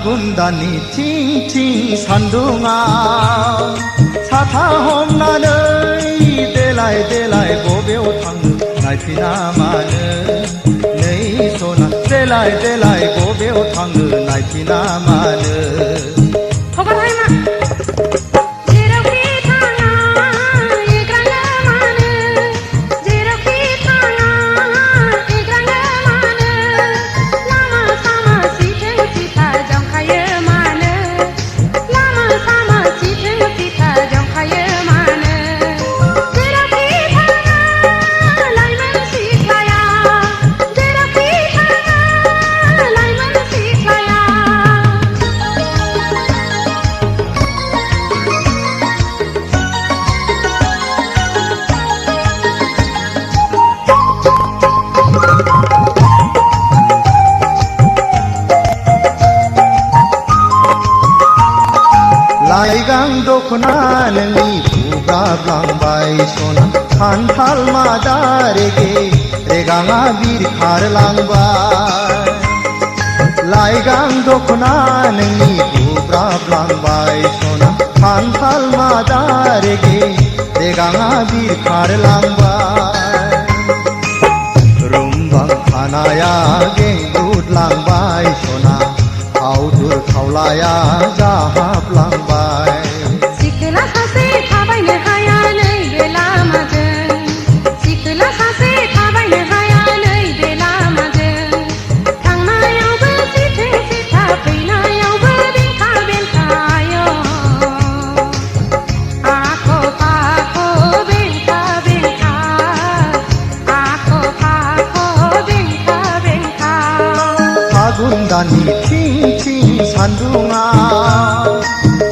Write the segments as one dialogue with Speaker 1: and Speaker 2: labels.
Speaker 1: फागुन दाननि थिं थिं सान्दुङा साथा हमनानै देलाय देलाय बबेयाव थांनो नायफिना मानो नै सना देलाय देलाय बबेयाव थांनो नायफिना मानो लाइगां दखना नोंनि बुब्राबलांबाय सना खान्थाल मादा रेगे रेगाङा बिरखारलांबाय लाइगां दखना नोंनि बुब्राबलांबाय सना खान्थाल मादा रेगे रेगाङा बिरखारलांबाय रुमबां खानाया गेंगुदलांबाय सना आवदुर खावलाया जाहाबलांबाय
Speaker 2: सिखोला सासे थाबायनो हाया नैबे लामाजों सिखोला सासे थाबायनो हाया नैबे लामाजों थांनायावबो सिथों सिथा फैनायावबो बेंखा बेंखायो आख' फाख' बेंखा बेंखा आख' फाख' बेंखा बेंखा
Speaker 1: फागुन दाननि थिं थिं सान्दुङा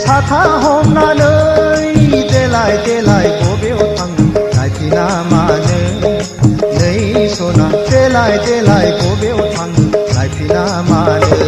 Speaker 1: साथा हमनानै देलाय देलाय बबेयाव थांनो नायफिना मानो नै सना देलाय देलाय बबेयाव थांनो नायफिना मानो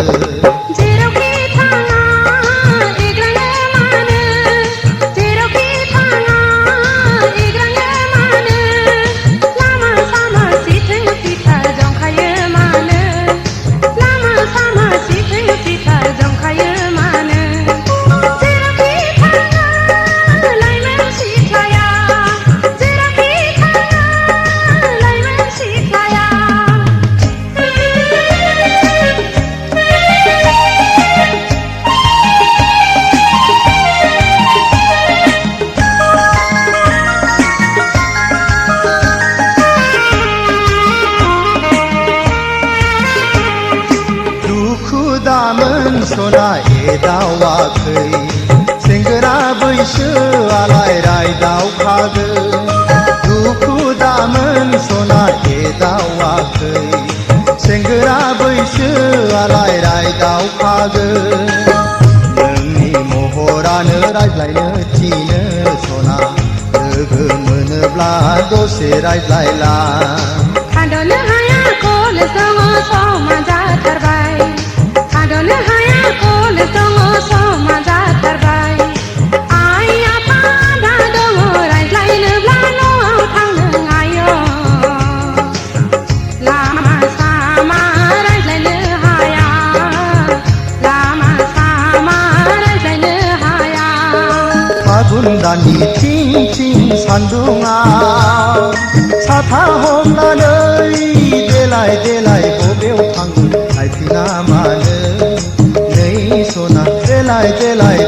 Speaker 1: दामोन सना एदावाखै सेंग्रा बैसोआलाय रायदावखागोन दुखु दामोन सना एदावाखै सेंग्रा बैसोआलाय रायदावखागोन नोंनि महरानो रायज्लायनो थिनो सना लोगो मोनोब्ला दसे रायज्लायला
Speaker 2: थाद'नो हाया कलेज दङ समा जाथारबाय थाद'नो हाया कलेज दङ समा जाथारबाय आइ आफा आदा दङ रायज्लायनोब्ला न'आव थांनो आयो लामा सामा रायज्लायनो हाया लामा सामा रायज्लायनो हाया
Speaker 1: फागुन दाननि थिं थिं सान्दुङा साथा हमनानै देलाय देलाय बबेयाव थांनो नायफिना मानो नै सना देलाय देलाय